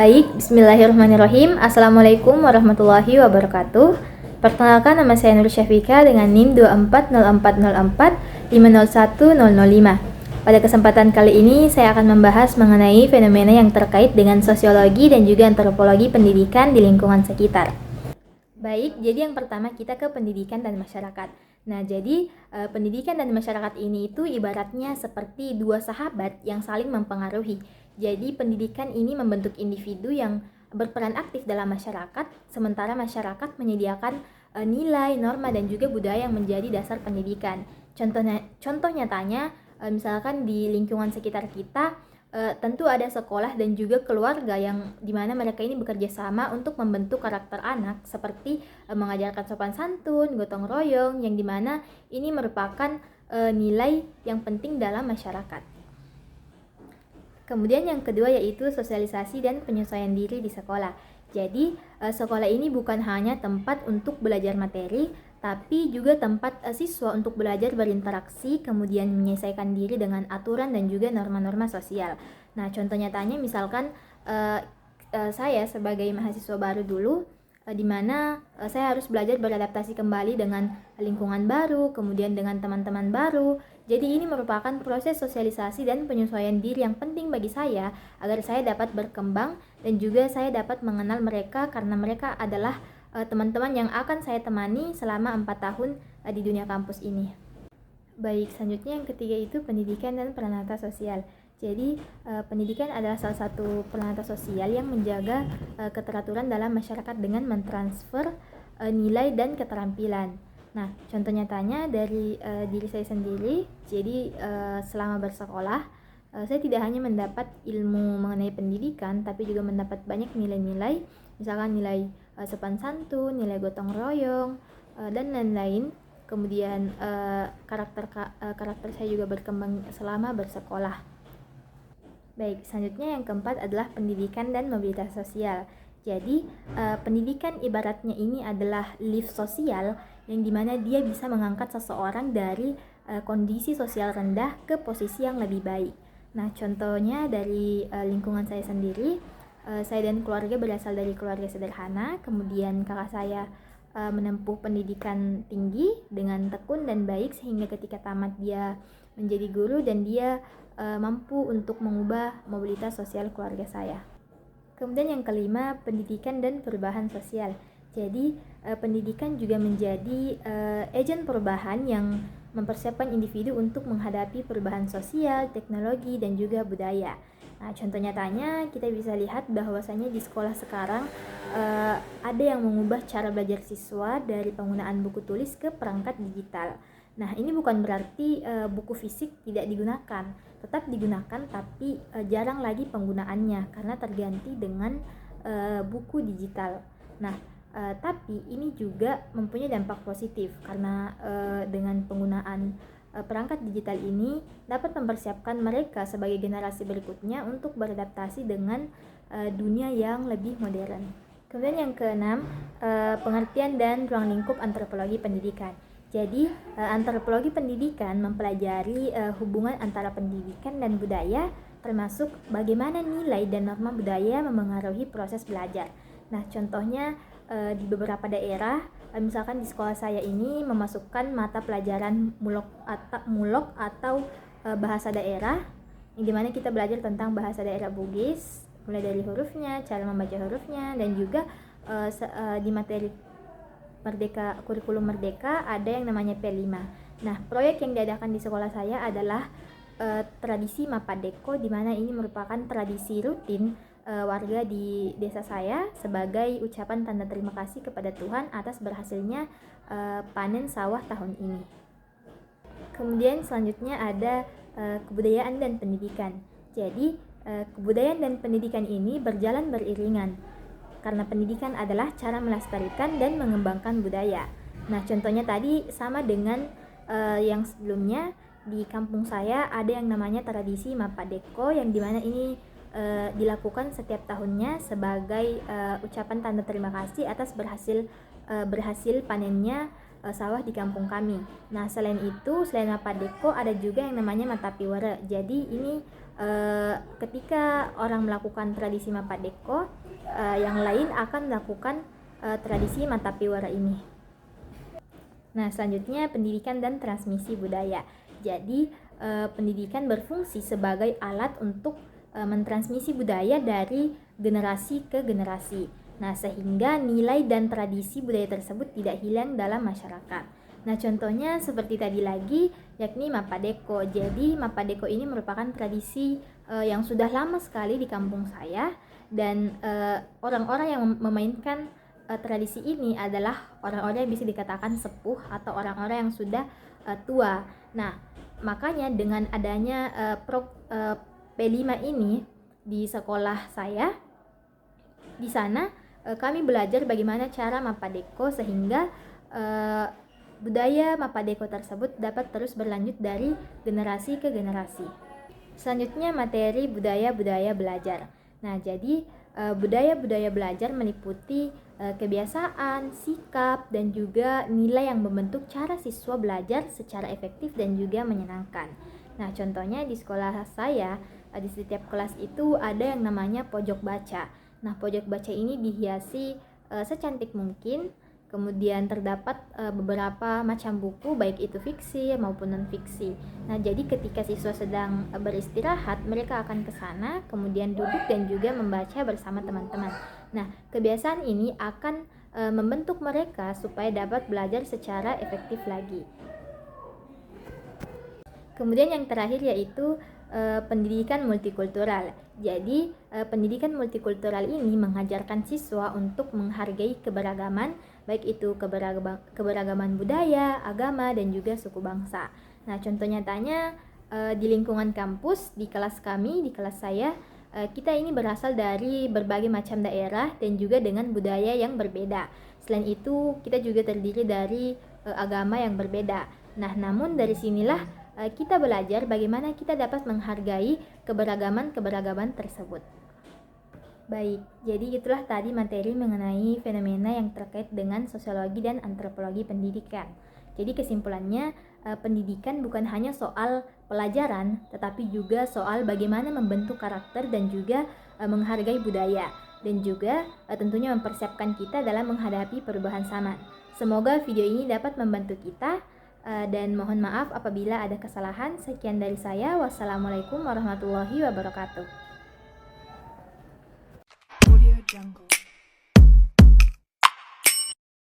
Baik, bismillahirrahmanirrahim. Assalamualaikum warahmatullahi wabarakatuh. Perkenalkan, nama saya Nur Syafika dengan NIM 240404501005. Pada kesempatan kali ini saya akan membahas mengenai fenomena yang terkait dengan sosiologi dan juga antropologi pendidikan di lingkungan sekitar. Baik, jadi yang pertama kita ke pendidikan dan masyarakat. Nah, jadi pendidikan dan masyarakat ini itu ibaratnya seperti dua sahabat yang saling mempengaruhi. Jadi pendidikan ini membentuk individu yang berperan aktif dalam masyarakat, sementara masyarakat menyediakan nilai, norma, dan juga budaya yang menjadi dasar pendidikan. Contoh nyatanya, misalkan di lingkungan sekitar kita, tentu ada sekolah dan juga keluarga yang dimana mereka ini bekerja sama untuk membentuk karakter anak, seperti mengajarkan sopan santun, gotong royong, yang dimana ini merupakan nilai yang penting dalam masyarakat. Kemudian yang kedua yaitu sosialisasi dan penyesuaian diri di sekolah. Jadi sekolah ini bukan hanya tempat untuk belajar materi, tapi juga tempat siswa untuk belajar berinteraksi, kemudian menyelesaikan diri dengan aturan dan juga norma-norma sosial. Nah, contoh nyatanya misalkan saya sebagai mahasiswa baru dulu, di mana saya harus belajar beradaptasi kembali dengan lingkungan baru, kemudian dengan teman-teman baru. Jadi ini merupakan proses sosialisasi dan penyesuaian diri yang penting bagi saya agar saya dapat berkembang dan juga saya dapat mengenal mereka, karena mereka adalah teman-teman yang akan saya temani selama 4 tahun di dunia kampus ini. Baik, selanjutnya yang ketiga itu pendidikan dan peranata sosial. Jadi pendidikan adalah salah satu peranata sosial yang menjaga keteraturan dalam masyarakat dengan mentransfer nilai dan keterampilan. Nah, contoh nyatanya dari diri saya sendiri. Jadi selama bersekolah, saya tidak hanya mendapat ilmu mengenai pendidikan, tapi juga mendapat banyak nilai-nilai, misalkan nilai sopan santun, nilai gotong royong, dan lain-lain. Kemudian karakter saya juga berkembang selama bersekolah. Baik, selanjutnya yang keempat adalah pendidikan dan mobilitas sosial. Jadi pendidikan ibaratnya ini adalah lift sosial yang dimana dia bisa mengangkat seseorang dari kondisi sosial rendah ke posisi yang lebih baik. Nah, contohnya dari lingkungan saya sendiri, saya dan keluarga berasal dari keluarga sederhana, kemudian kakak saya menempuh pendidikan tinggi dengan tekun dan baik, sehingga ketika tamat dia menjadi guru dan dia mampu untuk mengubah mobilitas sosial keluarga saya. Kemudian yang kelima, pendidikan dan perubahan sosial. Jadi pendidikan juga menjadi agen perubahan yang mempersiapkan individu untuk menghadapi perubahan sosial, teknologi, dan juga budaya. Nah, contoh nyatanya kita bisa lihat bahwasanya di sekolah sekarang ada yang mengubah cara belajar siswa dari penggunaan buku tulis ke perangkat digital. Nah, ini bukan berarti buku fisik tidak digunakan, tetap digunakan, tapi jarang lagi penggunaannya karena terganti dengan buku digital. Nah, tapi ini juga mempunyai dampak positif karena dengan penggunaan perangkat digital ini dapat mempersiapkan mereka sebagai generasi berikutnya untuk beradaptasi dengan dunia yang lebih modern. Kemudian yang keenam, pengertian dan ruang lingkup antropologi pendidikan. Jadi antropologi pendidikan mempelajari hubungan antara pendidikan dan budaya, termasuk bagaimana nilai dan norma budaya memengaruhi proses belajar. Nah, contohnya di beberapa daerah, misalkan di sekolah saya ini memasukkan mata pelajaran mulok atau bahasa daerah, yang dimana kita belajar tentang bahasa daerah Bugis, mulai dari hurufnya, cara membaca hurufnya, dan juga di materi kurikulum Merdeka ada yang namanya P5. Nah, proyek yang diadakan di sekolah saya adalah tradisi Mapadeko, di mana ini merupakan tradisi rutin warga di desa saya sebagai ucapan tanda terima kasih kepada Tuhan atas berhasilnya panen sawah tahun ini. Kemudian selanjutnya ada kebudayaan dan pendidikan. Jadi kebudayaan dan pendidikan ini berjalan beriringan, karena pendidikan adalah cara melestarikan dan mengembangkan budaya. Nah, contohnya tadi sama dengan yang sebelumnya, di kampung saya ada yang namanya tradisi Mapadeko, yang dimana ini dilakukan setiap tahunnya sebagai ucapan tanda terima kasih atas berhasil panennya sawah di kampung kami. Nah, selain itu, selain Mapadeko ada juga yang namanya Matapiwara. Jadi ini ketika orang melakukan tradisi Mapadeko, yang lain akan melakukan tradisi Matapiwara ini. Nah, selanjutnya pendidikan dan transmisi budaya. Jadi pendidikan berfungsi sebagai alat untuk mentransmisi budaya dari generasi ke generasi. Nah, sehingga nilai dan tradisi budaya tersebut tidak hilang dalam masyarakat. Nah, contohnya seperti tadi lagi, yakni Mapadeko. Jadi, Mapadeko ini merupakan tradisi yang sudah lama sekali di kampung saya, dan orang-orang yang memainkan tradisi ini adalah orang-orang yang bisa dikatakan sepuh atau orang-orang yang sudah tua. Nah, makanya dengan adanya P5 ini di sekolah saya, di sana kami belajar bagaimana cara Mapadeko sehingga budaya Mapadeko tersebut dapat terus berlanjut dari generasi ke generasi. Selanjutnya materi budaya-budaya belajar. Nah, jadi budaya-budaya belajar meliputi kebiasaan, sikap, dan juga nilai yang membentuk cara siswa belajar secara efektif dan juga menyenangkan. Nah, contohnya di sekolah saya, di setiap kelas itu ada yang namanya pojok baca. Nah, pojok baca ini dihiasi secantik mungkin, kemudian terdapat beberapa macam buku, baik itu fiksi maupun non-fiksi. Nah, jadi ketika siswa sedang beristirahat, mereka akan ke sana, kemudian duduk dan juga membaca bersama teman-teman. Nah, kebiasaan ini akan membentuk mereka supaya dapat belajar secara efektif lagi. Kemudian yang terakhir yaitu pendidikan multikultural. Jadi, pendidikan multikultural ini mengajarkan siswa untuk menghargai keberagaman, baik itu keberagaman budaya, agama, dan juga suku bangsa. Nah, contoh nyatanya di lingkungan kampus, di kelas kami, di kelas saya, kita ini berasal dari berbagai macam daerah dan juga dengan budaya yang berbeda. Selain itu, kita juga terdiri dari agama yang berbeda. Nah, namun dari sinilah kita belajar bagaimana kita dapat menghargai keberagaman tersebut. Baik, jadi itulah tadi materi mengenai fenomena yang terkait dengan sosiologi dan antropologi pendidikan. Jadi kesimpulannya, pendidikan bukan hanya soal pelajaran, tetapi juga soal bagaimana membentuk karakter dan juga menghargai budaya, dan juga tentunya mempersiapkan kita dalam menghadapi perubahan zaman. Semoga video ini dapat membantu kita, dan mohon maaf apabila ada kesalahan. Sekian dari saya. Wassalamualaikum warahmatullahi wabarakatuh.